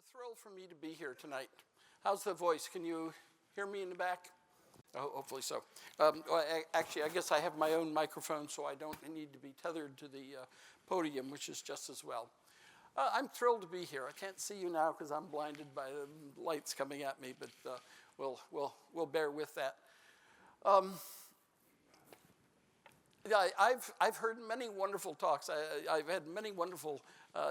a thrill for me to be here tonight. How's the voice? Can you hear me in the back? Oh, hopefully so. Actually, I guess I have my own microphone, so I don't need to be tethered to the podium, which is just as well. I'm thrilled to be here. I can't see you now because I'm blinded by the lights coming at me, but we'll bear with that. Yeah, I've heard many wonderful talks. I've had many wonderful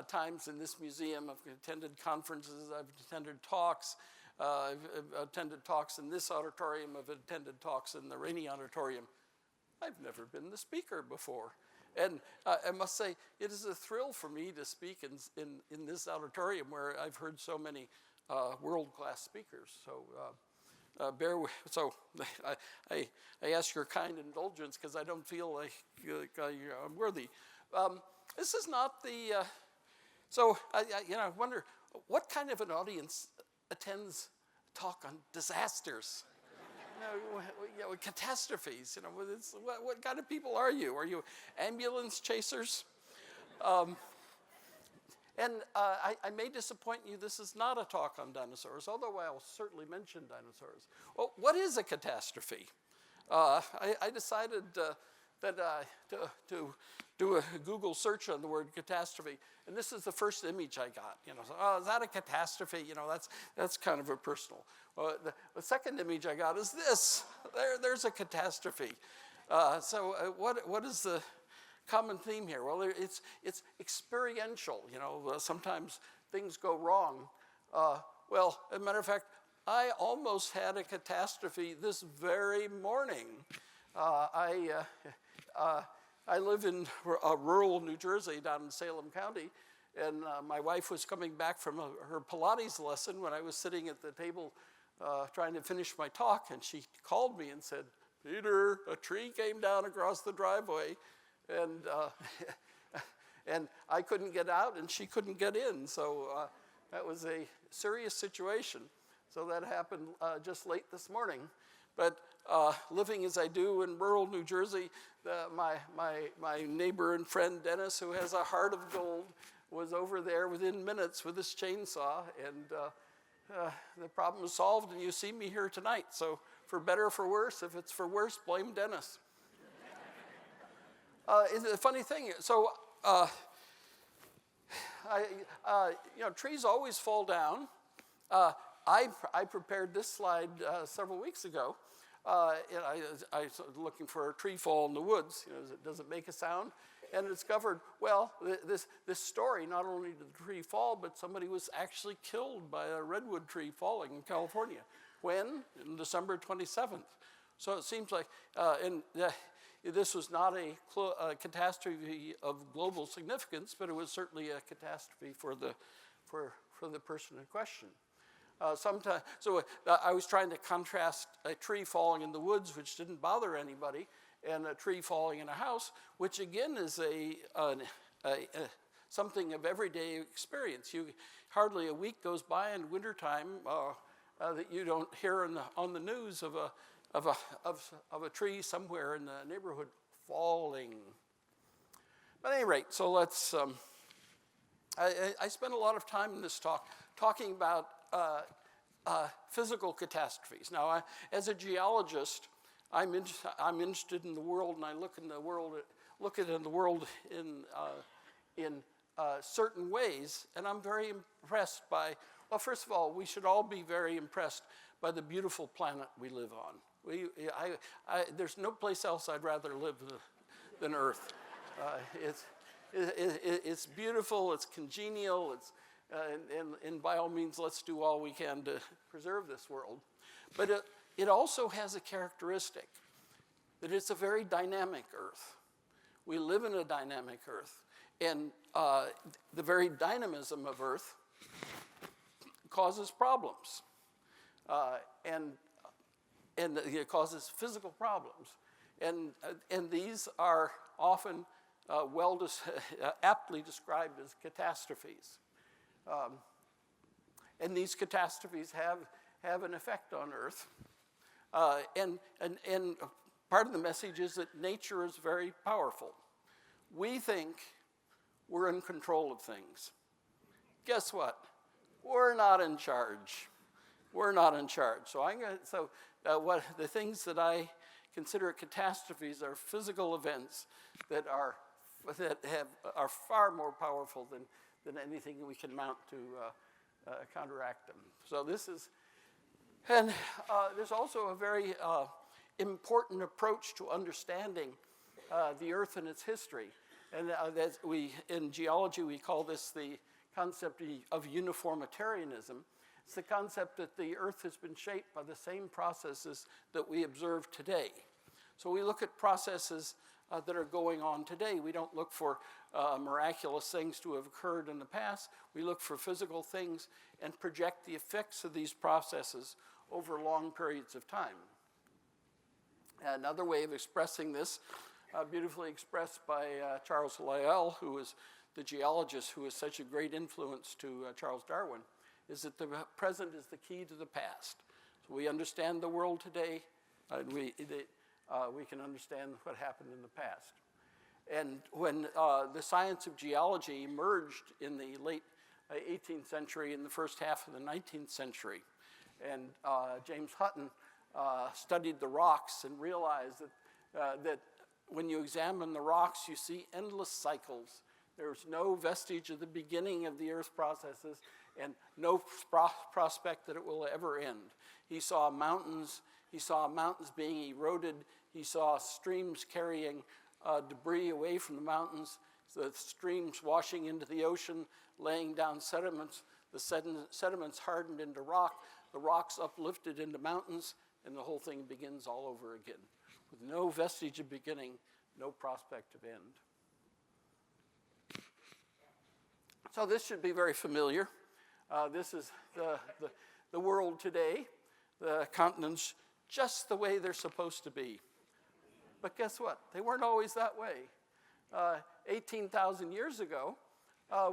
times in this museum. I've attended conferences. I've attended talks. I've attended talks in this auditorium. I've attended talks in the Rainey Auditorium. I've never been the speaker before. And I must say, it is a thrill for me to speak in this auditorium where I've heard so many world-class speakers. So I ask your kind indulgence because I don't feel like I'm worthy. This is not the. I wonder what kind of an audience attends a talk on disasters. Catastrophes. What kind of people are you? Are you ambulance chasers? And I may disappoint you, this is not a talk on dinosaurs, although I'll certainly mention dinosaurs. Well, what is a catastrophe? I decided to do a Google search on the word catastrophe, and this is the first image I got. Is that a catastrophe? That's kind of a personal. The second image I got is this. There's a catastrophe. What is the common theme here? Well, it's experiential. Sometimes things go wrong. Well, as a matter of fact, I almost had a catastrophe this very morning. I live in rural New Jersey down in Salem County, and my wife was coming back from her Pilates lesson when I was sitting at the table trying to finish my talk, and she called me and said, "Peter, a tree came down across the driveway." And I couldn't get out, and she couldn't get in. So that was a serious situation. So that happened just late this morning. But living as I do in rural New Jersey, my neighbor and friend Dennis, who has a heart of gold, was over there within minutes with his chainsaw, and the problem was solved, and you see me here tonight. So for better or for worse, if it's for worse, blame Dennis. It's a funny thing. So, trees always fall down. I prepared this slide several weeks ago. And I was looking for a tree fall in the woods. Does it make a sound? And discovered, well, this story, not only did the tree fall, but somebody was actually killed by a redwood tree falling in California. When? On December 27th. So it seems like, this was not a catastrophe of global significance, but it was certainly a catastrophe for the person in question. I was trying to contrast a tree falling in the woods, which didn't bother anybody, and a tree falling in a house, which again is something of everyday experience. Hardly a week goes by in wintertime that you don't hear on the news of a tree somewhere in the neighborhood falling. But at any rate, so let's. I spent a lot of time in this talk talking about physical catastrophes. Now, as a geologist, I'm interested in the world, and I look at the world in certain ways, and I'm very impressed by. Well, first of all, we should all be very impressed by the beautiful planet we live on. There's no place else I'd rather live than Earth. It's beautiful. It's congenial. And by all means, let's do all we can to preserve this world. But it also has a characteristic that it's a very dynamic Earth. We live in a dynamic Earth, and the very dynamism of Earth causes problems, and it causes physical problems, and these are often aptly described as catastrophes. And these catastrophes have an effect on Earth. And part of the message is that nature is very powerful. We think we're in control of things. Guess what? we're not in charge. We're not in charge. So what the things that I consider catastrophes are physical events that are far more powerful than anything we can mount to counteract them. So this is, and there's also a very important approach to understanding the Earth and its history. And in geology, we call this the concept of uniformitarianism. It's the concept that the Earth has been shaped by the same processes that we observe today. So we look at processes that are going on today. We don't look for miraculous things to have occurred in the past. We look for physical things and project the effects of these processes over long periods of time. Another way of expressing this, beautifully expressed by Charles Lyell, who was the geologist who was such a great influence to Charles Darwin, is that the present is the key to the past. So we understand the world today, and we can understand what happened in the past. And when the science of geology emerged in the late 18th century and the first half of the 19th century, and James Hutton studied the rocks and realized that when you examine the rocks, you see endless cycles. There's no vestige of the beginning of the Earth's processes and no prospect that it will ever end. He saw mountains being eroded. He saw streams carrying debris away from the mountains, the streams washing into the ocean, laying down sediments. The sediments hardened into rock, the rocks uplifted into mountains, and the whole thing begins all over again, with no vestige of beginning, no prospect of end. So this should be very familiar. This is the world today, the continents just the way they're supposed to be. But guess what? They weren't always that way. 18,000 years ago,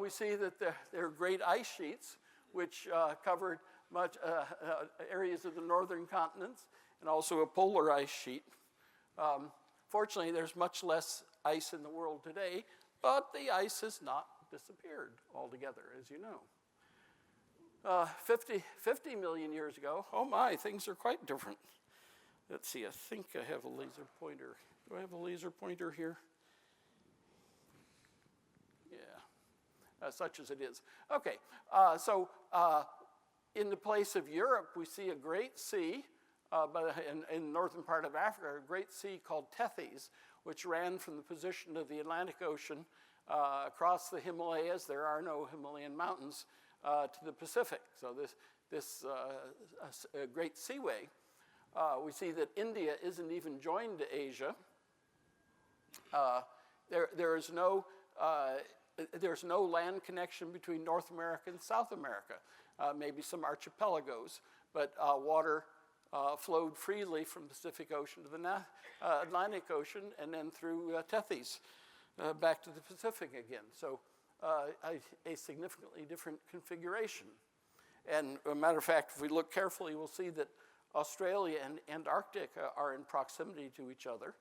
we see that there are great ice sheets which covered much areas of the northern continents, and also a polar ice sheet. Fortunately, there's much less ice in the world today, but the ice has not disappeared altogether, as you know. 50 million years ago, oh my, things are quite different. Let's see, I think I have a laser pointer. Do I have a laser pointer here? Yeah, such as it is. Okay, so in the place of Europe, we see a great sea, but in the northern part of Africa, a great sea called Tethys, which ran from the position of the Atlantic Ocean across the Himalayas. There are no Himalayan mountains to the Pacific. So this great seaway. We see that India isn't even joined to Asia. There's no land connection between North America and South America. Maybe some archipelagos, but water flowed freely from the Pacific Ocean to the Atlantic Ocean, and then through Tethys back to the Pacific again. So a significantly different configuration. And a matter of fact, if we look carefully, we'll see that Australia and Antarctica are in proximity to each other,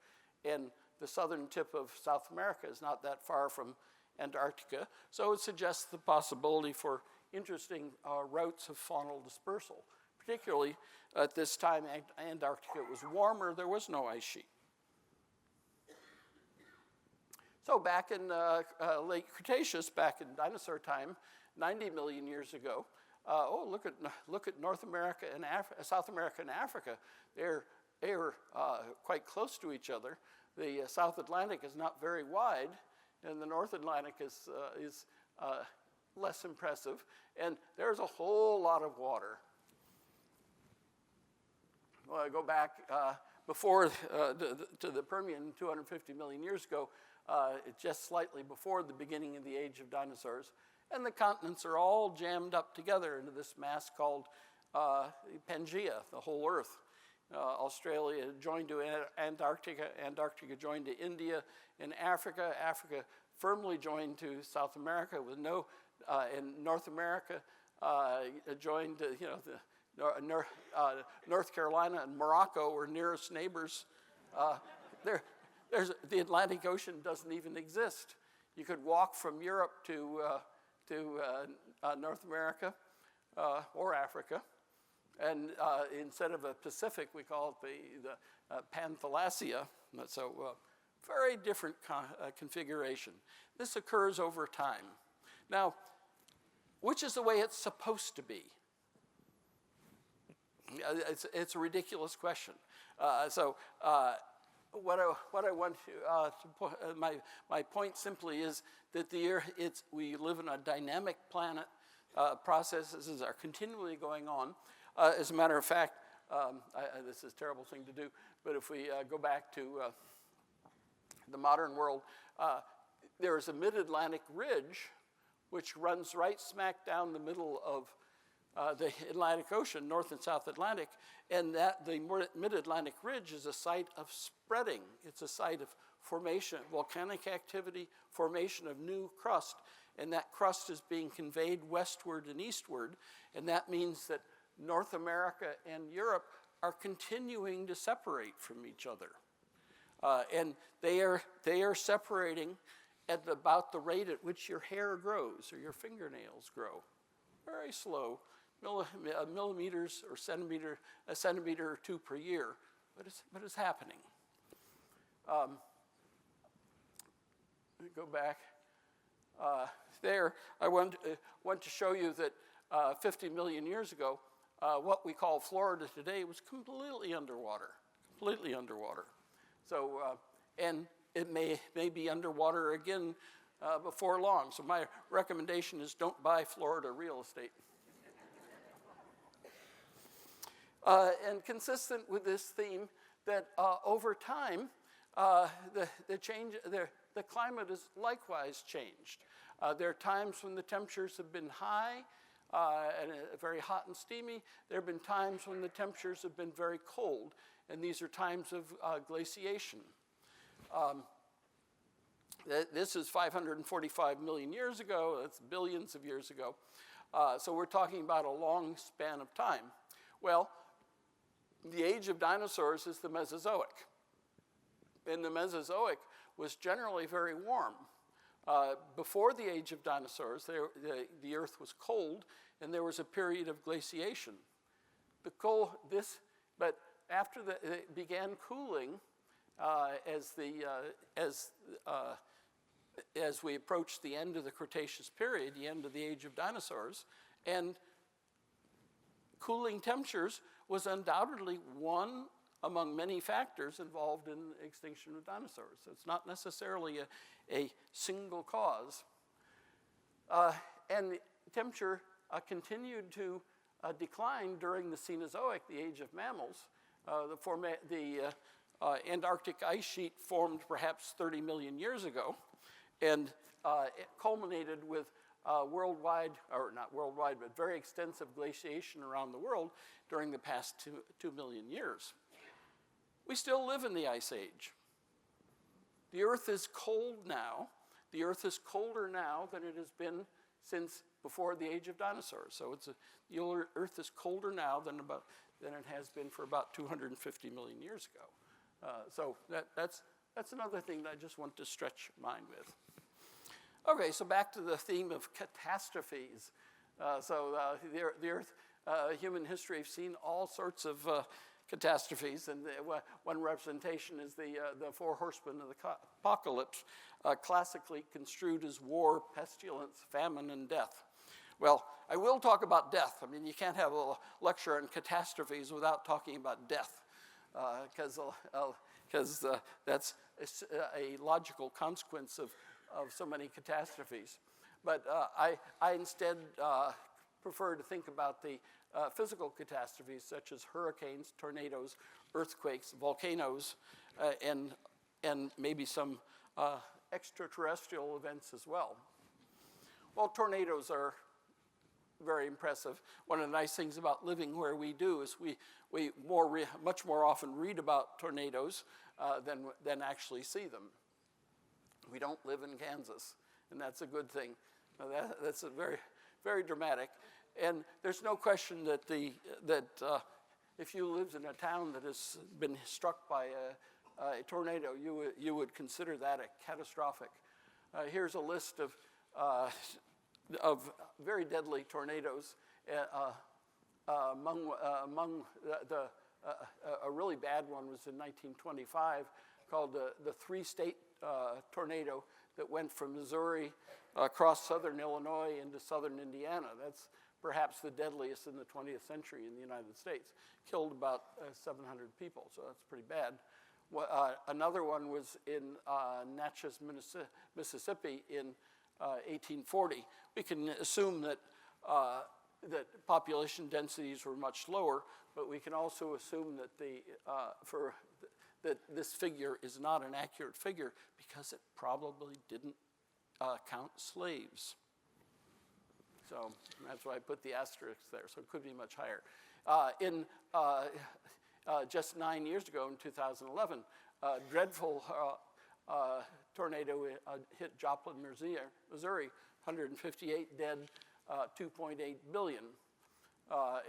and the southern tip of South America is not that far from Antarctica, so it suggests the possibility for interesting routes of faunal dispersal. Particularly at this time, Antarctica was warmer, there was no ice sheet. So back in late Cretaceous, back in dinosaur time, 90 million years ago, look at North America and South America and Africa. They're quite close to each other. The South Atlantic is not very wide, and the North Atlantic is less impressive. And there's a whole lot of water. Well, I go back before to the Permian 250 million years ago, just slightly before the beginning of the age of dinosaurs. And the continents are all jammed up together into this mass called Pangaea, the whole Earth. Australia joined to Antarctica, Antarctica joined to India, and Africa firmly joined to South America with no, and North America joined to, North Carolina and Morocco were nearest neighbors. The Atlantic Ocean doesn't even exist. You could walk from Europe to North America or Africa. And instead of a Pacific, we call it the Panthalasia. So very different configuration. This occurs over time. Now, which is the way it's supposed to be? It's a ridiculous question. What I want to my point simply is that we live in a dynamic planet. Processes are continually going on. As a matter of fact, this is a terrible thing to do, but if we go back to the modern world, there is a mid-Atlantic ridge which runs right smack down the middle of the Atlantic Ocean, North and South Atlantic, and that the mid-Atlantic ridge is a site of spreading. It's a site of formation, volcanic activity, formation of new crust, and that crust is being conveyed westward and eastward, and that means that North America and Europe are continuing to separate from each other. And they are separating at about the rate at which your hair grows or your fingernails grow. Very slow, millimeters or a centimeter or two per year, but it's happening. Let me go back. There, I want to show you that 50 million years ago, what we call Florida today was completely underwater. So, and it may be underwater again before long. So my recommendation is don't buy Florida real estate. And consistent with this theme, that over time, the climate has likewise changed. There are times when the temperatures have been high and very hot and steamy. There have been times when the temperatures have been very cold, and these are times of glaciation. This is 545 million years ago. That's billions of years ago. So we're talking about a long span of time. Well, the age of dinosaurs is the Mesozoic. And the Mesozoic was generally very warm. Before the age of dinosaurs, the Earth was cold, and there was a period of glaciation. But after it began cooling, as we approached the end of the Cretaceous period, the end of the age of dinosaurs, and cooling temperatures was undoubtedly one among many factors involved in the extinction of dinosaurs. So it's not necessarily a single cause. And temperature continued to decline during the Cenozoic, the age of mammals. The Antarctic ice sheet formed perhaps 30 million years ago, and it culminated with worldwide, or not worldwide, but very extensive glaciation around the world during the past 2 million years. We still live in the Ice Age. The Earth is cold now. The Earth is colder now than it has been since before the age of dinosaurs. So the Earth is colder now than it has been for about 250 million years ago. So that's another thing that I just want to stretch your mind with. Okay, so back to the theme of catastrophes. The Earth, human history, have seen all sorts of catastrophes, and one representation is the four horsemen of the apocalypse, classically construed as war, pestilence, famine, and death. Well, I will talk about death. I mean, you can't have a lecture on catastrophes without talking about death, because that's a logical consequence of so many catastrophes. But I instead prefer to think about the physical catastrophes such as hurricanes, tornadoes, earthquakes, volcanoes, and maybe some extraterrestrial events as well. Well, tornadoes are very impressive. One of the nice things about living where we do is we much more often read about tornadoes than actually see them. We don't live in Kansas, and that's a good thing. That's a very, very dramatic. And there's no question that if you lived in a town that has been struck by a tornado, you would consider that a catastrophic. Here's a list of very deadly tornadoes, Among a really bad one was in 1925 called the three-state tornado that went from Missouri across southern Illinois into southern Indiana. That's perhaps the deadliest in the 20th century in the United States. Killed about 700 people, so that's pretty bad. Another one was in Natchez, Mississippi in 1840. We can assume that population densities were much lower, but we can also assume that that this figure is not an accurate figure because it probably didn't count slaves. So that's why I put the asterisk there, so it could be much higher. Just 9 years ago in 2011, a dreadful tornado hit Joplin, Missouri, 158 dead, 2.8 billion,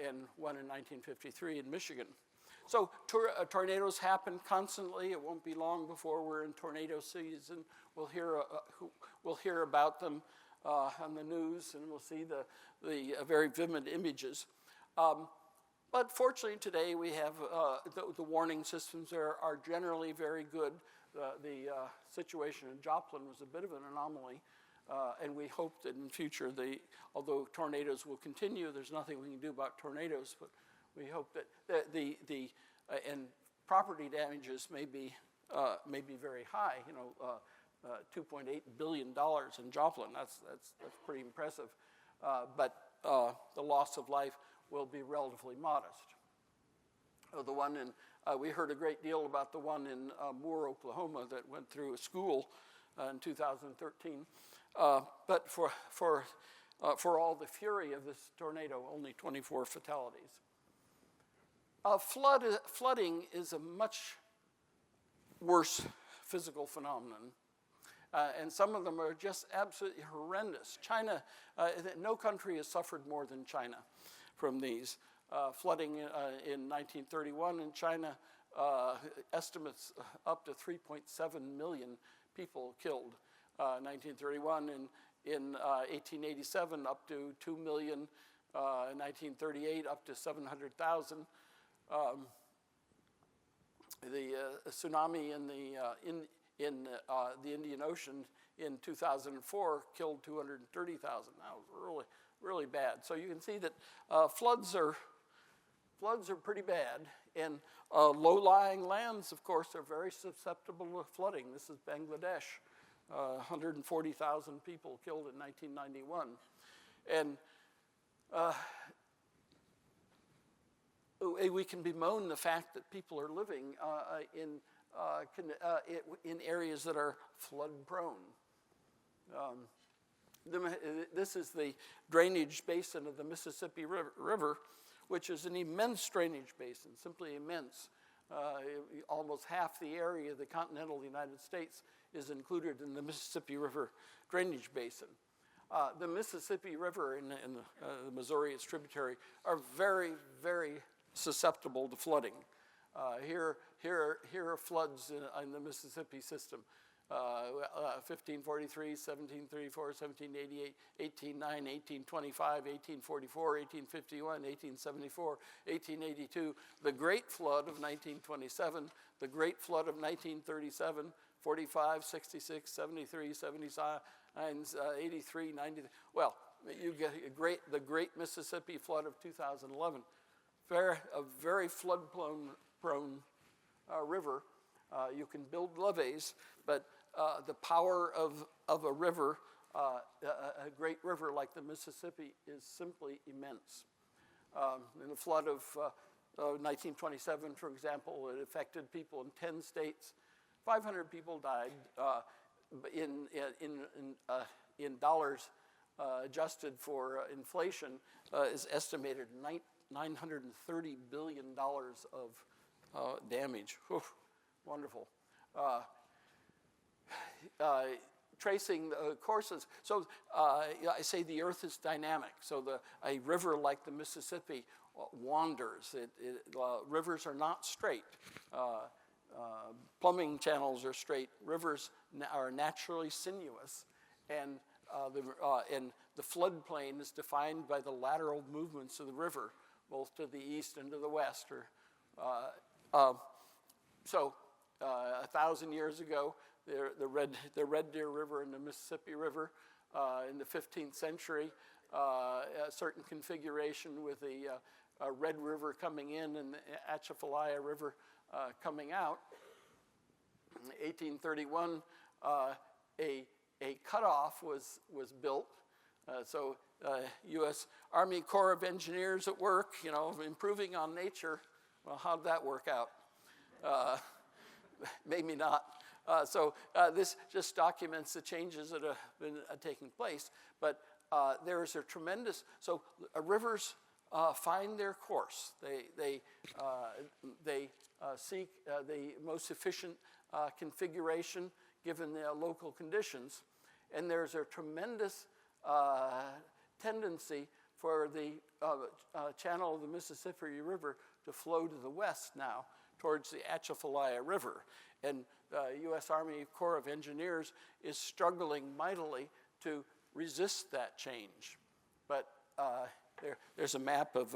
and one in 1953 in Michigan. So tornadoes happen constantly. It won't be long before we're in tornado season. We'll hear about them on the news, and we'll see the very vivid images. But fortunately today we have the warning systems are generally very good. The situation in Joplin was a bit of an anomaly, and we hope that in future, although tornadoes will continue, there's nothing we can do about tornadoes, but we hope that and property damages may be very high. $2.8 billion in Joplin. That's pretty impressive. But the loss of life will be relatively modest. The one we heard a great deal about the one in Moore, Oklahoma, that went through a school in 2013. But for all the fury of this tornado, only 24 fatalities. Flooding is a much worse physical phenomenon. And some of them are just absolutely horrendous. China, no country has suffered more than China from these. Flooding in 1931 in China, estimates up to 3.7 million people killed. 1931 in 1887 up to 2 million. In 1938 up to 700,000. The tsunami in the Indian Ocean in 2004 killed 230,000. That was really bad. So you can see that floods are pretty bad, and low-lying lands, of course, are very susceptible to flooding. This is Bangladesh, 140,000 people killed in 1991, and we can bemoan the fact that people are living in areas that are flood-prone. This is the drainage basin of the Mississippi River, which is an immense drainage basin, simply immense. Almost half the area of the continental United States is included in the Mississippi River drainage basin. The Mississippi River and the Missouri, its tributary, are very, very susceptible to flooding. Here are floods in the Mississippi system. 1543, 1734, 1788, 1809, 1825, 1844, 1851, 1874, 1882, the Great Flood of 1927, the Great Flood of 1937, 45, 66, 73, 79, 83, 90. Well, you get the Great Mississippi Flood of 2011. A very flood-prone river. You can build levees, but the power of a river, a great river like the Mississippi, is simply immense. In the flood of 1927, for example, it affected people in 10 states. 500 people died. In dollars adjusted for inflation, is estimated $930 billion of damage. Whew, wonderful. Tracing the courses. So I say the earth is dynamic. So a river like the Mississippi wanders. Rivers are not straight. Plumbing channels are straight. Rivers are naturally sinuous. And the floodplain is defined by the lateral movements of the river, both to the east and to the west. So 1,000 years ago, the Red Deer River and the Mississippi River in the 15th century, a certain configuration with the Red River coming in and the Atchafalaya River coming out. In 1831, a cutoff was built. So U.S. Army Corps of Engineers at work, improving on nature. Well, how'd that work out? Maybe not. So this just documents the changes that have been taking place. But there is a tremendous, so rivers find their course. They seek the most efficient configuration given the local conditions. And there's a tremendous tendency for the channel of the Mississippi River to flow to the west now towards the Atchafalaya River. And U.S. Army Corps of Engineers is struggling mightily to resist that change. But there's a map of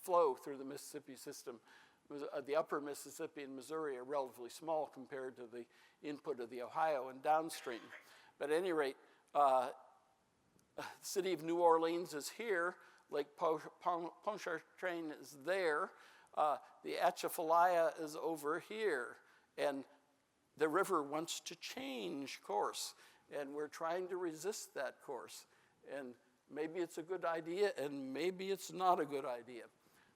flow through the Mississippi system. The upper Mississippi and Missouri are relatively small compared to the input of the Ohio and downstream. But at any rate, the city of New Orleans is here. Lake Pontchartrain is there. The Atchafalaya is over here. And the river wants to change course. And we're trying to resist that course. And maybe it's a good idea, and maybe it's not a good idea.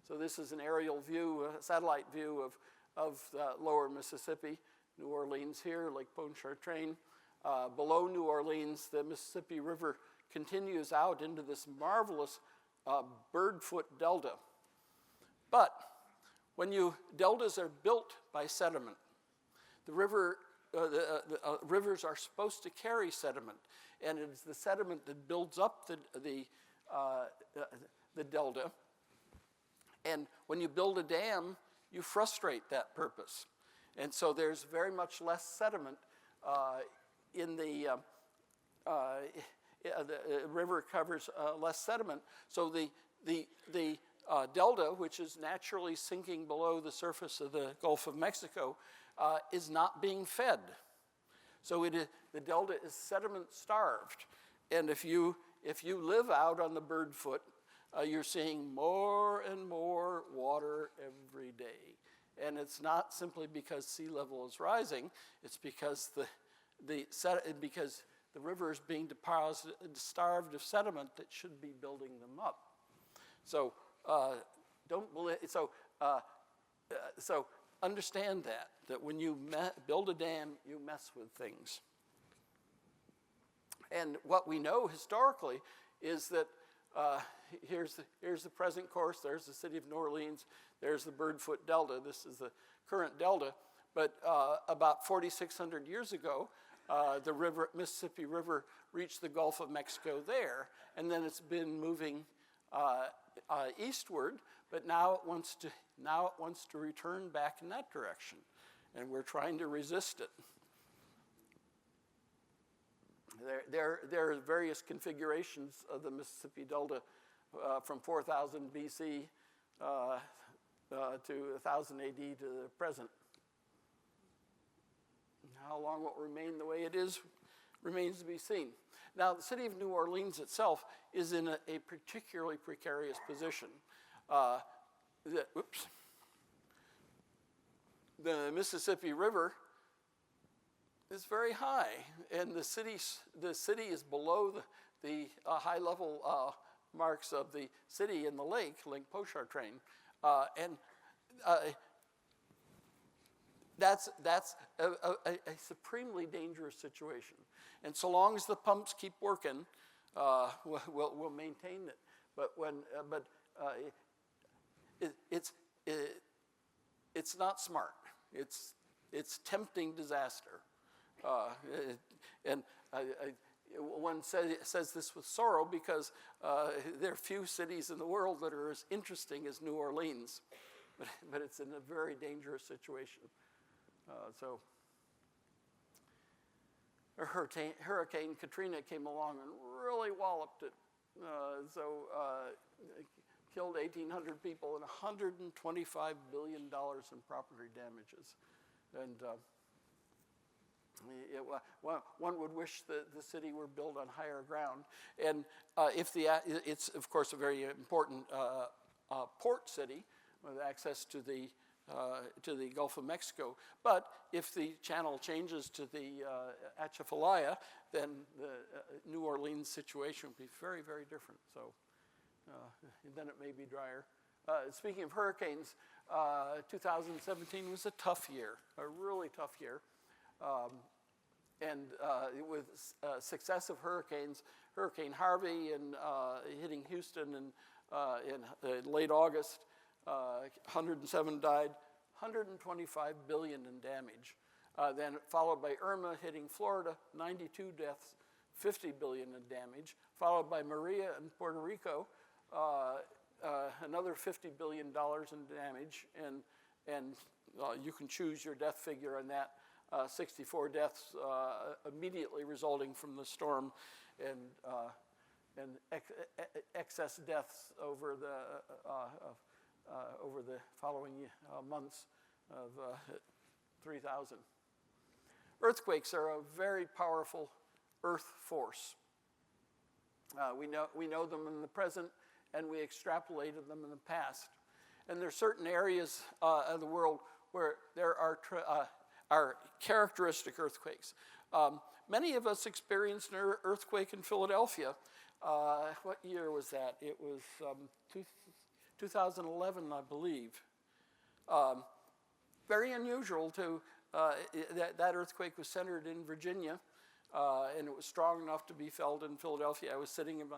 So this is an aerial view, a satellite view of lower Mississippi. New Orleans here, Lake Pontchartrain. Below New Orleans, the Mississippi River continues out into this marvelous birdfoot delta. But when deltas are built by sediment, the rivers are supposed to carry sediment, and it's the sediment that builds up the delta. And when you build a dam, you frustrate that purpose. And so there's very much less sediment in the river covers less sediment. So the delta, which is naturally sinking below the surface of the Gulf of Mexico, is not being fed. So the delta is sediment starved. And if you live out on the birdfoot, you're seeing more and more water every day. And it's not simply because sea level is rising, it's because because the river is being starved of sediment that should be building them up. So don't believe. So understand that when you build a dam, you mess with things. And what we know historically is that here's the present course. There's the city of New Orleans. There's the Birdfoot Delta. This is the current delta. But about 4,600 years ago, the Mississippi River reached the Gulf of Mexico there, and then it's been moving eastward. But now it wants to return back in that direction, and we're trying to resist it. There are various configurations of the Mississippi Delta from 4000 BC to 1000 AD to the present. How long it will remain the way it is remains to be seen. Now, the city of New Orleans itself is in a particularly precarious position. The Mississippi River is very high, and the city is below the high level marks of the city in the lake, Lake Pontchartrain, and that's a supremely dangerous situation. And so long as the pumps keep working, we'll maintain it. But it's not smart. It's tempting disaster. And one says this with sorrow because there are few cities in the world that are as interesting as New Orleans, but it's in a very dangerous situation. Hurricane Katrina came along and really walloped it. Killed 1,800 people and $125 billion in property damages. And one would wish that the city were built on higher ground. And it's, of course, a very important port city with access to the Gulf of Mexico. But if the channel changes to the Atchafalaya, then the New Orleans situation would be very, very different. So then it may be drier. Speaking of hurricanes, 2017 was a tough year, a really tough year. With successive hurricanes, Hurricane Harvey hitting Houston in late August, 107 died, 125 billion in damage. Then followed by Irma hitting Florida, 92 deaths, 50 billion in damage. Followed by Maria in Puerto Rico, another $50 billion in damage. And you can choose your death figure on that. 64 deaths immediately resulting from the storm, and excess deaths over the following months of 3,000. Earthquakes are a very powerful earth force. We know them in the present, and we extrapolated them in the past. And there are certain areas of the world where there are characteristic earthquakes. Many of us experienced an earthquake in Philadelphia. What year was that? It was 2011, I believe. Very unusual that earthquake was centered in Virginia, and it was strong enough to be felt in Philadelphia. I was sitting in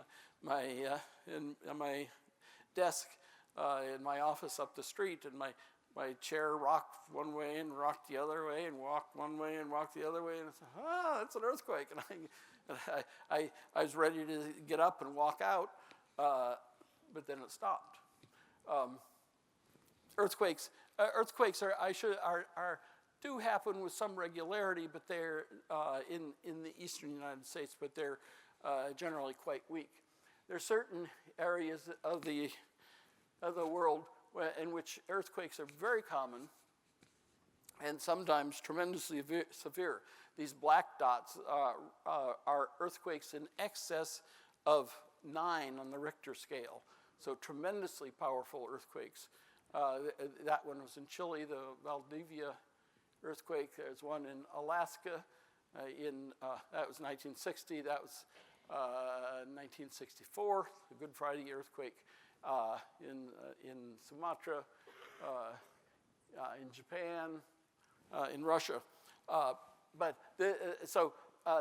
my desk in my office up the street, and my chair rocked one way and rocked the other way and walked one way and walked the other way, and I said, that's an earthquake. And I was ready to get up and walk out, but then it stopped. Earthquakes do happen with some regularity, but they're in the eastern United States, but they're generally quite weak. There are certain areas of the world in which earthquakes are very common and sometimes tremendously severe. These black dots are earthquakes in excess of 9 on the Richter scale, so tremendously powerful earthquakes. That one was in Chile, the Valdivia earthquake. There's one in Alaska. That was 1960. That was 1964, the Good Friday earthquake. In Sumatra, in Japan, in Russia.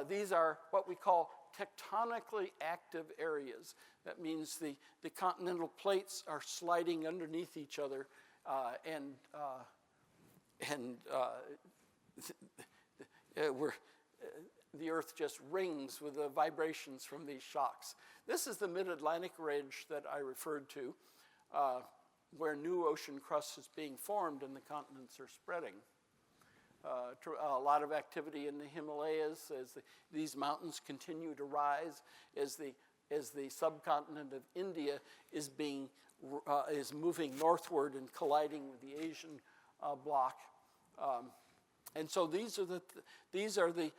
These are what we call tectonically active areas. That means the continental plates are sliding underneath each other, the Earth just rings with the vibrations from these shocks. This is the mid-Atlantic ridge that I referred to, where new ocean crust is being formed and the continents are spreading. A lot of activity in the Himalayas as these mountains continue to rise, as the subcontinent of India is moving northward and colliding with the Asian bloc. And so these are the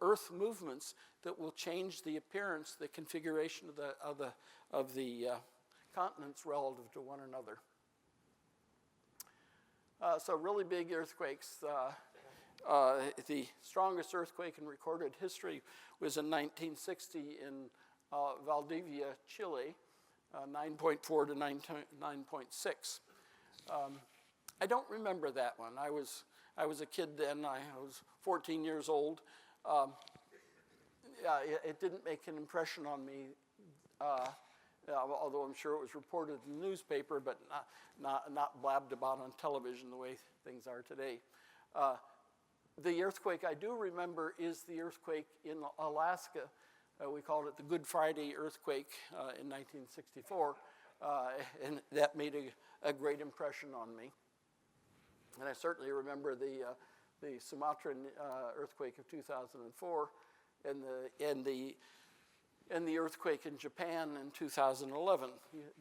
Earth movements that will change the appearance, the configuration of the continents relative to one another. So really big earthquakes. The strongest earthquake in recorded history was in 1960 in Valdivia, Chile, 9.4 to 9.6. I don't remember that one. I was a kid then. I was 14 years old. It didn't make an impression on me, although I'm sure it was reported in the newspaper, but not blabbed about on television the way things are today. The earthquake I do remember is the earthquake in Alaska. We called it the Good Friday earthquake in 1964, and that made a great impression on me. And I certainly remember the Sumatran earthquake of 2004, and the earthquake in Japan in 2011.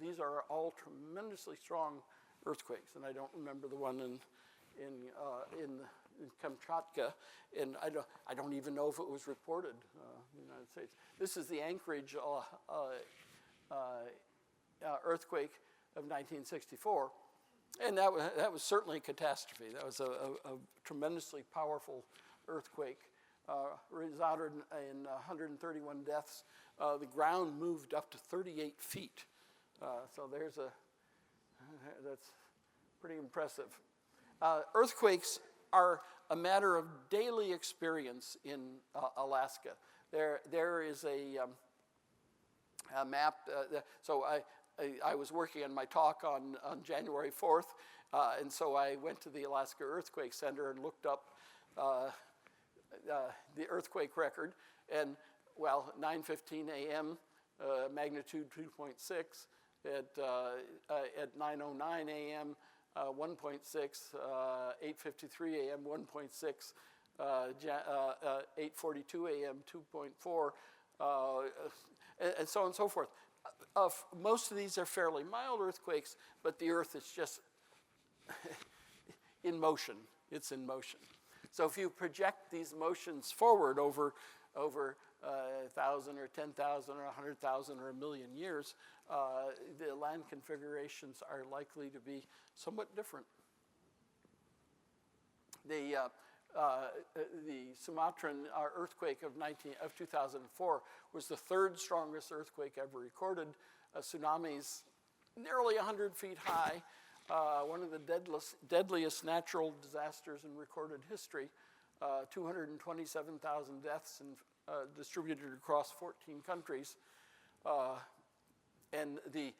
These are all tremendously strong earthquakes, and I don't remember the one in Kamchatka, and I don't even know if it was reported in the United States. This is the Anchorage earthquake of 1964, and that was certainly a catastrophe. That was a tremendously powerful earthquake. Resulted in 131 deaths. The ground moved up to 38 feet. So that's pretty impressive. Earthquakes are a matter of daily experience in Alaska. There is a map. So I was working on my talk on January 4th, and so I went to the Alaska Earthquake Center and looked up the earthquake record, and 9:15 a.m., magnitude 2.6. At 9:09 a.m., 1.6. 8:53 a.m., 1.6. 8:42 a.m., 2.4, and so on and so forth. Most of these are fairly mild earthquakes, but the Earth is just in motion. It's in motion. So if you project these motions forward over 1,000 or 10,000 or 100,000 or 1,000,000 years, the land configurations are likely to be somewhat different. The Sumatran earthquake of 2004 was the third strongest earthquake ever recorded. Tsunamis nearly 100 feet high. One of the deadliest natural disasters in recorded history. 227,000 deaths distributed across 14 countries. And the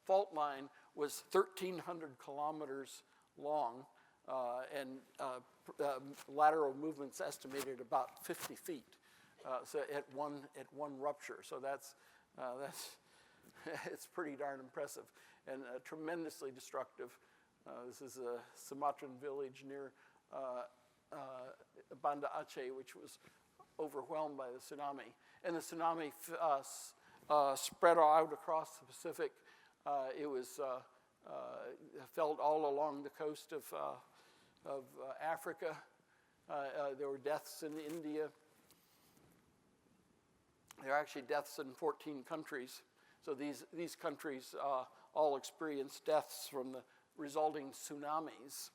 fault line was 1,300 kilometers long, and lateral movements estimated about 50 feet. So at one rupture. So that's it's pretty darn impressive and tremendously destructive. This is a Sumatran village near Banda Aceh, which was overwhelmed by the tsunami. And the tsunami spread out across the Pacific. It was felt all along the coast of Africa. There were deaths in India. There are actually deaths in 14 countries. So these countries all experienced deaths from the resulting tsunamis.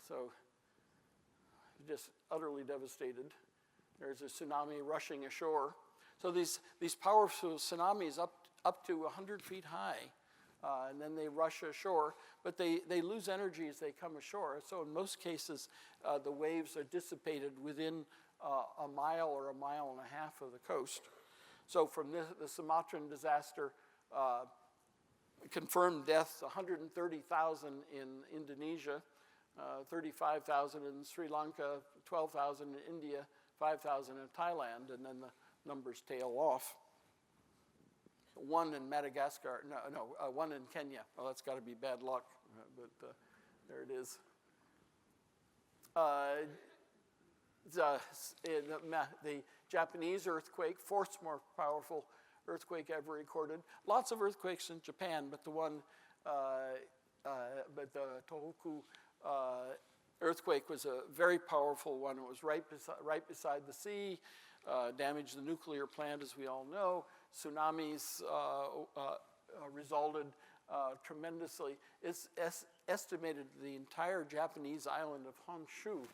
So just utterly devastated. There's a tsunami rushing ashore. So these powerful tsunamis up to 100 feet high, and then they rush ashore, but they lose energy as they come ashore. So in most cases, the waves are dissipated within a mile or a mile and a half of the coast. So from the Sumatran disaster, confirmed deaths, 130,000 in Indonesia, 35,000 in Sri Lanka, 12,000 in India, 5,000 in Thailand, and then the numbers tail off. One in Madagascar, one in Kenya. Well, that's got to be bad luck, but there it is. The Japanese earthquake, fourth most powerful earthquake ever recorded. Lots of earthquakes in Japan, but the Tohoku earthquake was a very powerful one. It was right beside the sea, damaged the nuclear plant, as we all know. Tsunamis resulted tremendously. It's estimated the entire Japanese island of Honshu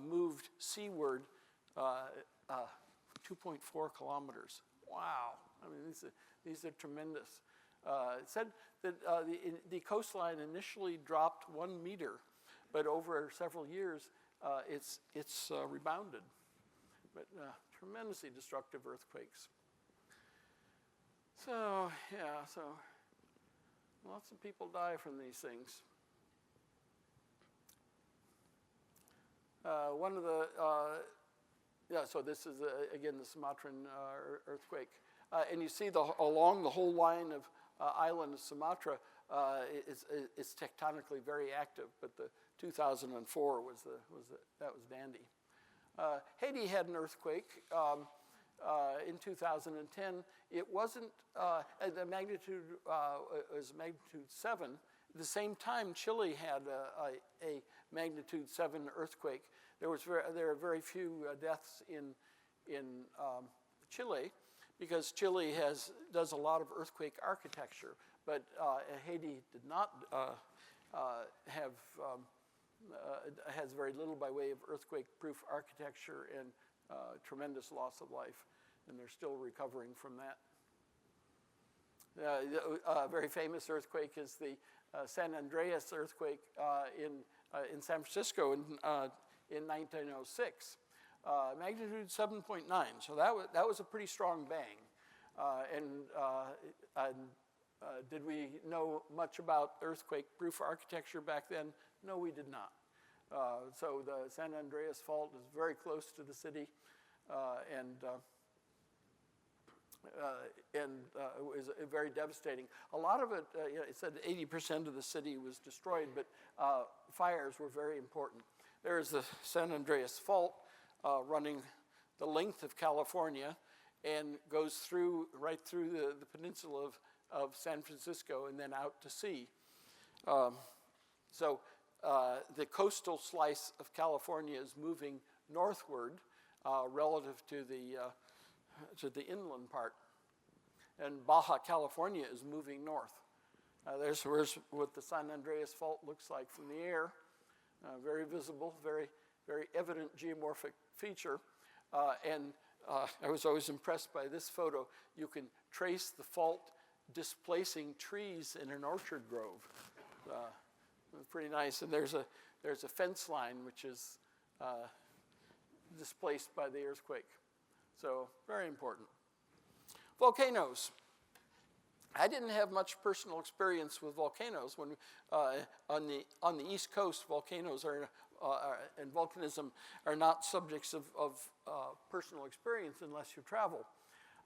moved seaward 2.4 kilometers. Wow. I mean, these are tremendous. It said that the coastline initially dropped 1 meter, but over several years, it's rebounded. But tremendously destructive earthquakes. So, yeah, lots of people die from these things. So this is, again, the Sumatran earthquake. And you see along the whole line island of Sumatra is tectonically very active, but the 2004 that was dandy. Haiti had an earthquake in 2010. It wasn't, the magnitude was magnitude 7. At the same time, Chile had a magnitude 7 earthquake. There are very few deaths in Chile because Chile does a lot of earthquake architecture, but Haiti did not has very little by way of earthquake-proof architecture and tremendous loss of life, and they're still recovering from that. A very famous earthquake is the San Andreas earthquake in San Francisco in 1906, magnitude 7.9. So that was a pretty strong bang. Did we know much about earthquake-proof architecture back then? No, we did not. So the San Andreas Fault is very close to the city, and it was very devastating. A lot of it, it said 80% of the city was destroyed, but fires were very important. There's the San Andreas Fault running the length of California and goes right through the peninsula of San Francisco and then out to sea. So the coastal slice of California is moving northward relative to the inland part. And Baja California is moving north. There's what the San Andreas Fault looks like from the air. Very visible, very, very evident geomorphic feature. And I was always impressed by this photo. You can trace the fault displacing trees in an orchard grove. Pretty nice. And there's a fence line which is displaced by the earthquake. So very important. Volcanoes. I didn't have much personal experience with volcanoes. When on the East Coast, volcanoes and volcanism are not subjects of personal experience unless you travel.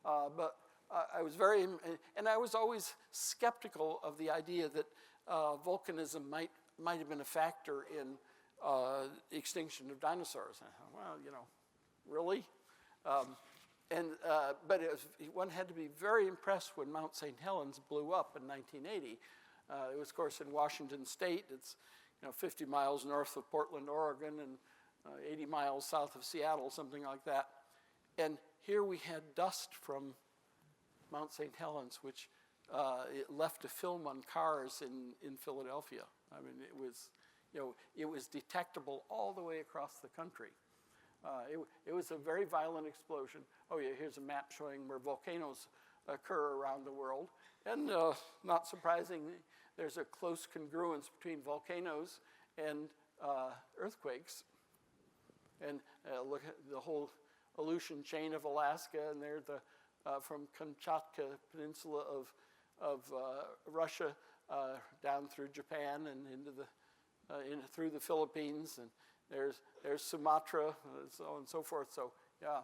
But I was always skeptical of the idea that volcanism might have been a factor in the extinction of dinosaurs. I thought, well, really? But one had to be very impressed when Mount St. Helens blew up in 1980. It was, of course, in Washington State. It's 50 miles north of Portland, Oregon, and 80 miles south of Seattle, something like that. And here we had dust from Mount St. Helens, which it left a film on cars in Philadelphia. I mean, it was detectable all the way across the country. It was a very violent explosion. Oh yeah, here's a map showing where volcanoes occur around the world. And not surprisingly, there's a close congruence between volcanoes and earthquakes. And look at the whole Aleutian chain of Alaska, and there's from Kamchatka Peninsula of Russia down through Japan and into through the Philippines, and there's Sumatra, so on and so forth. So yeah,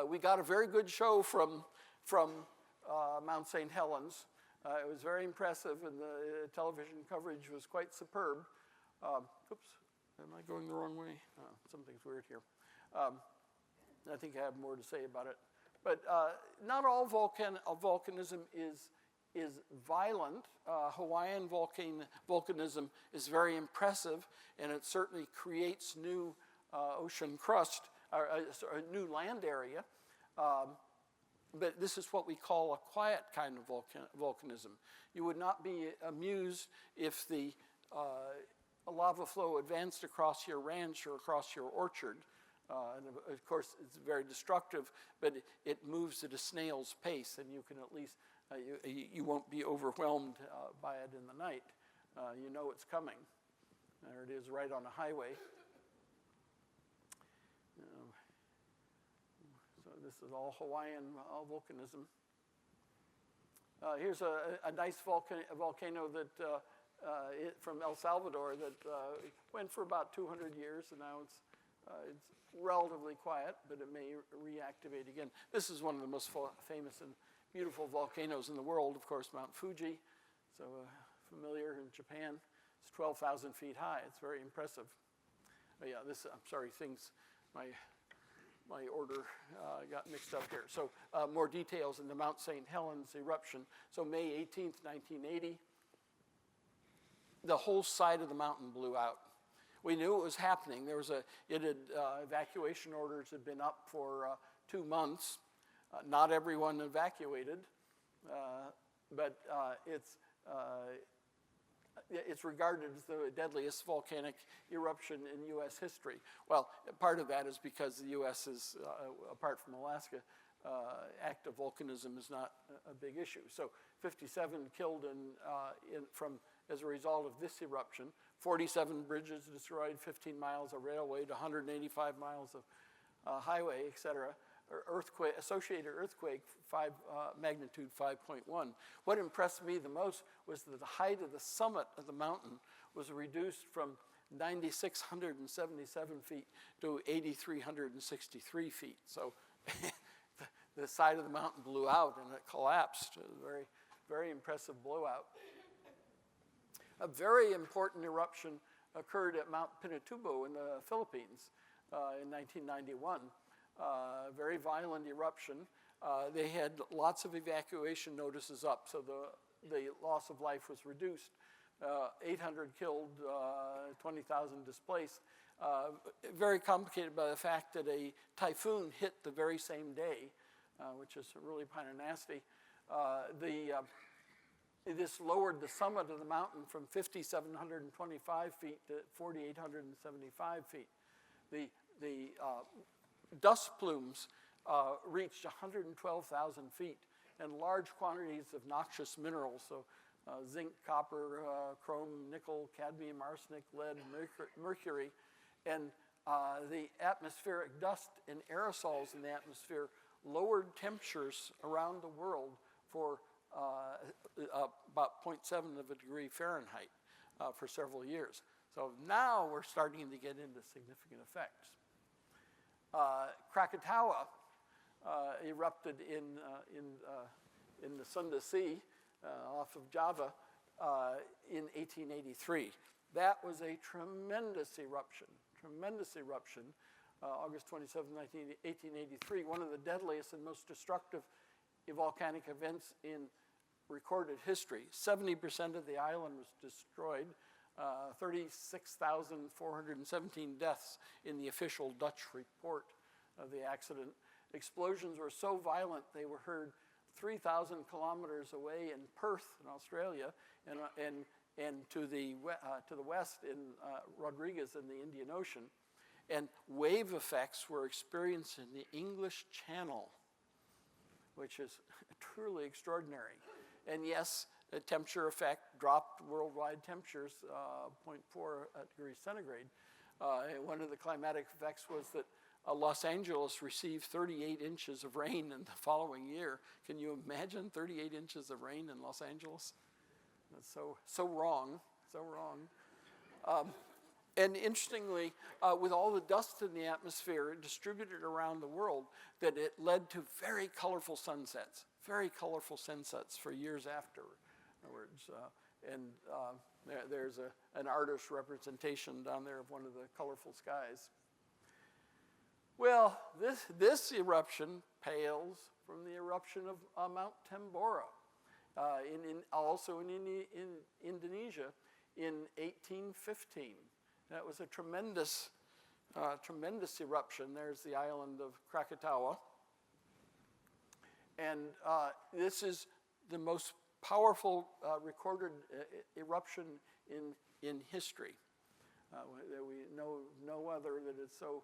we got a very good show from Mount St. Helens. It was very impressive, and the television coverage was quite superb. Oops, am I going the wrong way? Something's weird here. I think I have more to say about it. But not all volcanism is violent. Hawaiian volcanism is very impressive, and it certainly creates new ocean crust, or new land area. But this is what we call a quiet kind of volcanism. You would not be amused if the lava flow advanced across your ranch or across your orchard. And of course, it's very destructive, but it moves at a snail's pace, and you can at least, you won't be overwhelmed by it in the night. You know it's coming. There it is right on a highway. So this is all Hawaiian volcanism. Here's a nice volcano that from El Salvador that went for about 200 years, and now it's relatively quiet, but it may reactivate again. This is one of the most famous beautiful volcanoes in the world, of course, Mount Fuji, so familiar in Japan. It's 12,000 feet high. It's very impressive. Oh, yeah, I'm sorry, my order got mixed up here. So more details in the Mount St. Helens eruption. So May 18th, 1980, the whole side of the mountain blew out. We knew it was happening. Evacuation orders had been up for 2 months. Not everyone evacuated, but it's regarded as the deadliest volcanic eruption in U.S. history. Well, part of that is because the U.S. is, apart from Alaska, active volcanism is not a big issue. So 57 killed as a result of this eruption, 47 bridges destroyed, 15 miles of railway, 185 miles of highway, et cetera. Associated earthquake, magnitude 5.1. What impressed me the most was that the height of the summit of the mountain was reduced from 9,677 feet to 8,363 feet. So the side of the mountain blew out and it collapsed. It was a very, very impressive blowout. A very important eruption occurred at Mount Pinatubo in the Philippines in 1991. Very violent eruption. They had lots of evacuation notices up, so the loss of life was reduced. 800 killed, 20,000 displaced. Very complicated by the fact that a typhoon hit the very same day, which is really kind of nasty. This lowered the summit of the mountain from 5,725 feet to 4,875 feet. The dust plumes reached 112,000 feet, and large quantities of noxious minerals, so zinc, copper, chrome, nickel, cadmium, arsenic, lead, mercury, and the atmospheric dust and aerosols in the atmosphere lowered temperatures around the world for about 0.7 of a degree Fahrenheit for several years. So now we're starting to get into significant effects. Krakatoa erupted in the Sunda Sea off of Java in 1883. That was a tremendous eruption. August 27, 1883, one of the deadliest and most destructive volcanic events in recorded history. 70% of the island was destroyed. 36,417 deaths in the official Dutch report of the accident. Explosions were so violent they were heard 3,000 kilometers away in Perth, in Australia, and to the west in Rodriguez in the Indian Ocean. And wave effects were experienced in the English Channel, which is truly extraordinary. And yes, the temperature effect dropped worldwide temperatures 0.4 degrees centigrade. One of the climatic effects was that Los Angeles received 38 inches of rain in the following year. Can you imagine 38 inches of rain in Los Angeles? That's so wrong. And interestingly, with all the dust in the atmosphere distributed around the world, that it led to very colorful sunsets for years afterwards. There's an artist's representation down there of one of the colorful skies. Well, this eruption pales from the eruption of Mount Tambora, also in Indonesia in 1815. That was a tremendous eruption. There's the island of Krakatoa. And this is the most powerful recorded eruption in history. We know no other that is so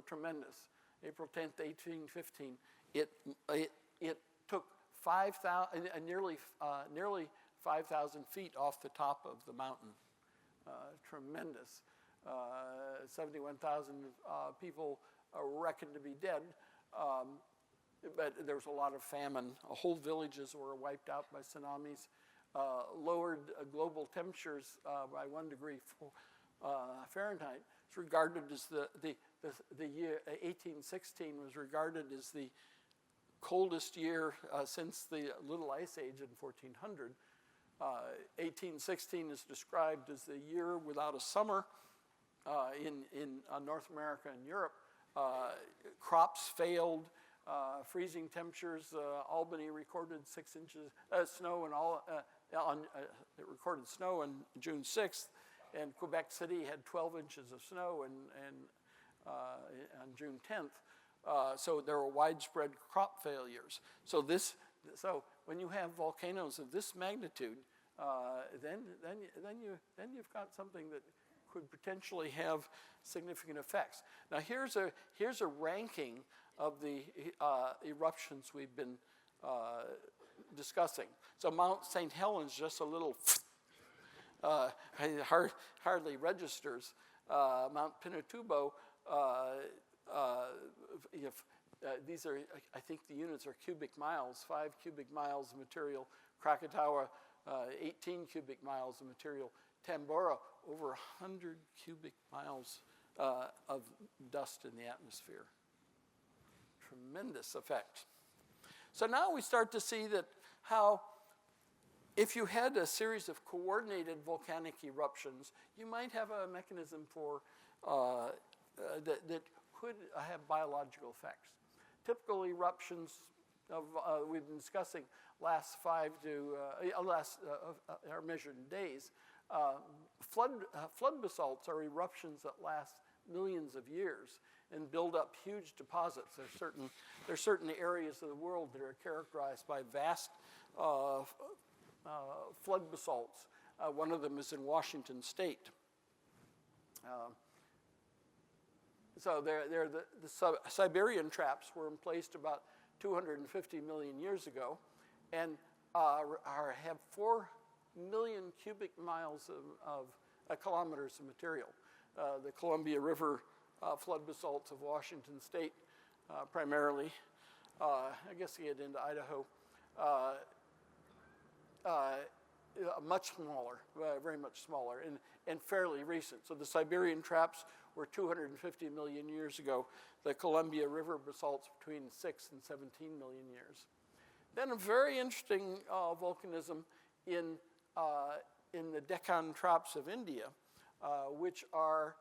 tremendous. April 10th, 1815. It took nearly 5,000 feet off the top of the mountain. Tremendous. 71,000 people are reckoned to be dead, but there was a lot of famine. Whole villages were wiped out by tsunamis, lowered global temperatures by 1 degree Fahrenheit. It's regarded as the year 1816 was regarded as the coldest year since the Little Ice Age in 1400. 1816 is described as the year without a summer in North America and Europe. Crops failed, freezing temperatures. Albany recorded 6 inches snow, and it recorded snow on June 6th, and Quebec City had 12 inches of snow on June 10th. So there were widespread crop failures. So when you have volcanoes of this magnitude, then you've got something that could potentially have significant effects. Now here's a ranking of the eruptions we've been discussing. So Mount St. Helens, just a little, hardly registers. Mount Pinatubo, these are, I think the units are cubic miles, 5 cubic miles of material. Krakatoa, 18 cubic miles of material. Tambora, over 100 cubic miles of dust in the atmosphere. Tremendous effect. So now we start to see that how, if you had a series of coordinated volcanic eruptions, you might have a mechanism for that could have biological effects. Typical eruptions we've been discussing last are measured in days. Flood basalts are eruptions that last millions of years and build up huge deposits. There's certain areas of the world that are characterized by vast flood basalts. One of them is in Washington State. So the Siberian traps were emplaced about 250 million years ago, and have 4 million cubic miles of kilometers of material. The Columbia River flood basalts of Washington State, primarily. I guess you get into Idaho. Much smaller, very much smaller, and fairly recent. So the Siberian traps were 250 million years ago. The Columbia River basalts between 6 and 17 million years. Then a very interesting volcanism in the Deccan traps of India, which are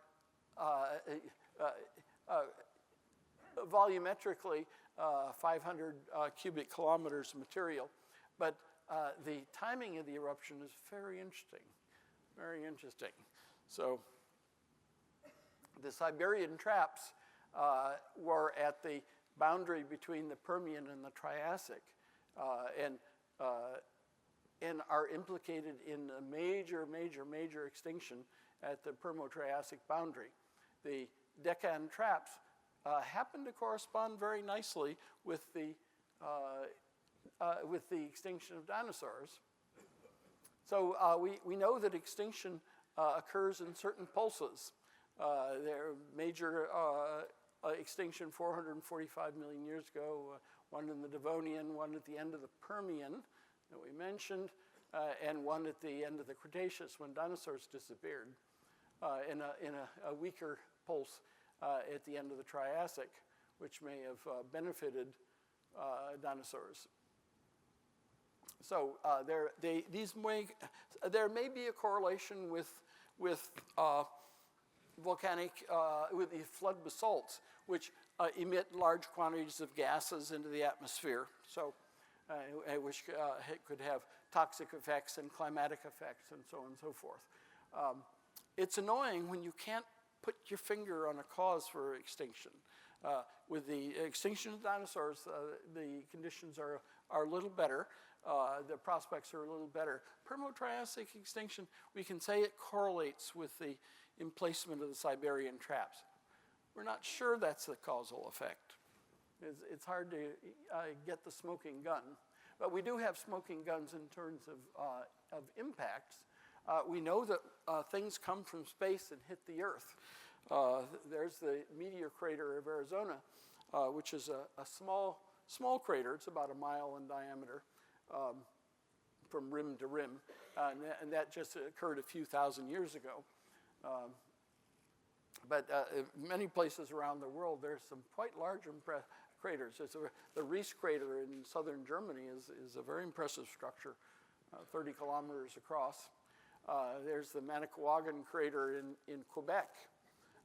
volumetrically 500 cubic kilometers of material. But the timing of the eruption is very interesting, very interesting. So the Siberian traps were at the boundary between the Permian and the Triassic, and are implicated in a major extinction at the Permo-Triassic boundary. The Deccan traps happen to correspond very nicely with the extinction of dinosaurs. So we know that extinction occurs in certain pulses. There major extinction 445 million years ago, one in the Devonian, one at the end of the Permian that we mentioned, and one at the end of the Cretaceous when dinosaurs disappeared, in a weaker pulse at the end of the Triassic, which may have benefited dinosaurs. So there may be a correlation with volcanic, with the flood basalts, which emit large quantities of gases into the atmosphere, so which could have toxic effects and climatic effects and so on and so forth. It's annoying when you can't put your finger on a cause for extinction. With the extinction of dinosaurs, the conditions are a little better. The prospects are a little better. Permo-Triassic extinction, we can say it correlates with the emplacement of the Siberian traps. We're not sure that's the causal effect. It's hard to get the smoking gun, but we do have smoking guns in terms of impacts. We know that things come from space and hit the Earth. There's the meteor crater of Arizona, which is a small crater. It's about 1 mile in diameter from rim to rim, and that just occurred a few thousand years ago. But many places around the world, there's some quite large craters. The Ries crater in southern Germany is a very impressive structure, 30 kilometers across. There's the Manicouagan crater in Quebec,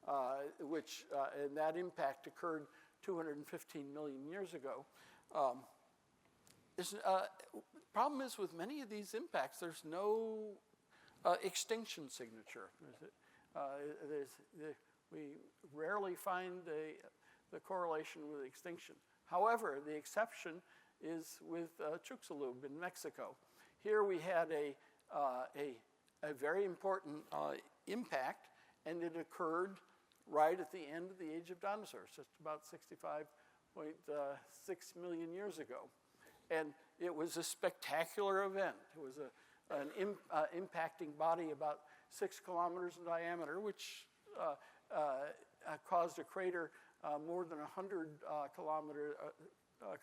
and that impact occurred 215 million years ago. Problem is with many of these impacts, there's no extinction signature. We rarely find the correlation with extinction. However, the exception is with Chicxulub in Mexico. Here we had a very important impact, and it occurred right at the end of the age of dinosaurs, just about 65.6 million years ago. And it was a spectacular event. It was an impacting body about 6 kilometers in diameter, which caused a crater more than 100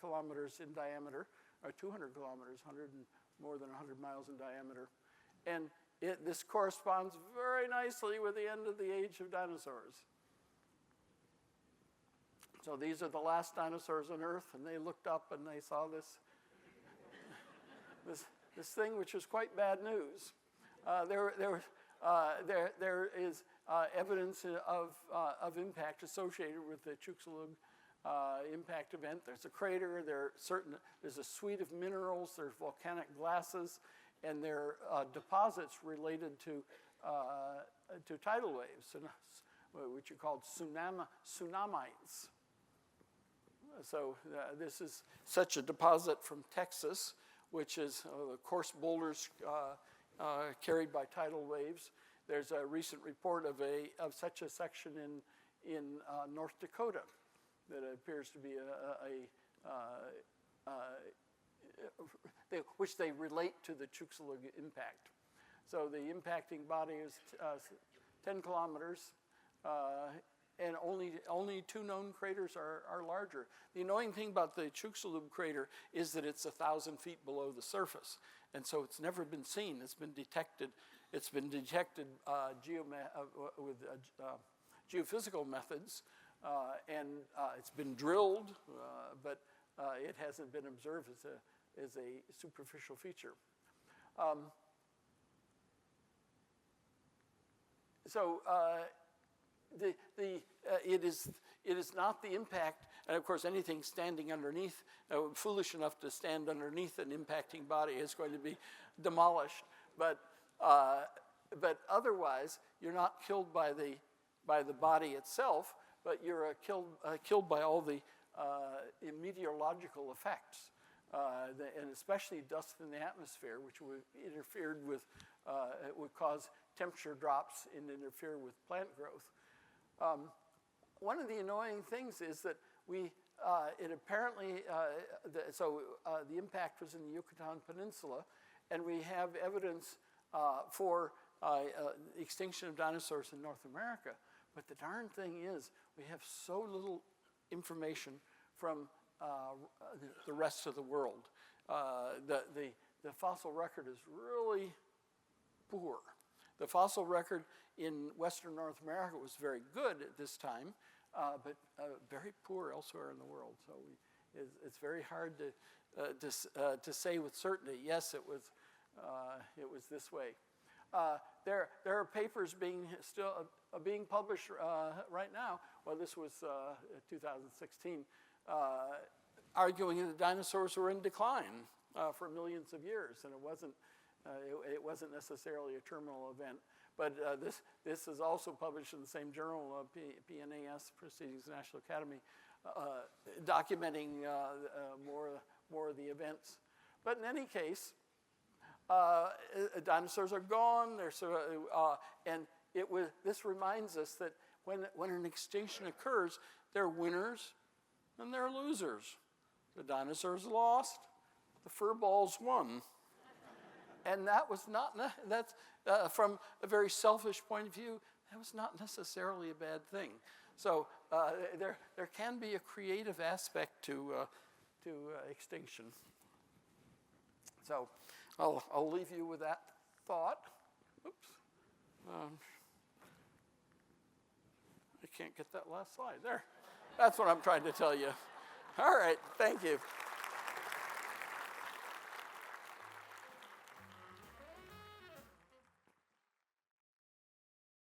kilometers in diameter, or 200 kilometers, more than 100 miles in diameter. And this corresponds very nicely with the end of the age of dinosaurs. So these are the last dinosaurs on Earth, and they looked up and they saw this thing, which was quite bad news. There is evidence of impact associated with the Chicxulub impact event. There's a crater. There's a suite of minerals. There's volcanic glasses, and there are deposits related to tidal waves, which are called tsunamites. So this is such a deposit from Texas, which is coarse boulders carried by tidal waves. There's a recent report of such a section in North Dakota that appears to be which they relate to the Chicxulub impact. So the impacting body is 10 kilometers, and only 2 known craters are larger. The annoying thing about the Chicxulub crater is that it's 1,000 feet below the surface, and so it's never been seen. It's been detected. It's been detected with geophysical methods, and it's been drilled, but it hasn't been observed as a superficial feature. It is not the impact, and of course anything standing underneath, foolish enough to stand underneath an impacting body is going to be demolished. But otherwise, you're not killed by the body itself, but you're killed by all the meteorological effects, and especially dust in the atmosphere, which would cause temperature drops and interfere with plant growth. One of the annoying things is that the impact was in the Yucatan Peninsula, and we have evidence for extinction of dinosaurs in North America. But the darn thing is, we have so little information from the rest of the world. The fossil record is really poor. The fossil record in Western North America was very good at this time, but very poor elsewhere in the world. So it's very hard to say with certainty, yes, it was this way. There are papers being published right now. Well, this was 2016, arguing that the dinosaurs were in decline for millions of years, and it wasn't necessarily a terminal event. But this is also published in the same journal, PNAS, Proceedings of the National Academy, documenting more of the events. But in any case, dinosaurs are gone. And this reminds us that when an extinction occurs, there are winners and there are losers. The dinosaurs lost. The fur balls won. And that was that's from a very selfish point of view, that was not necessarily a bad thing. So there can be a creative aspect to extinction. So I'll leave you with that thought. Oops. I can't get that last slide. There. That's what I'm trying to tell you. All right, thank you.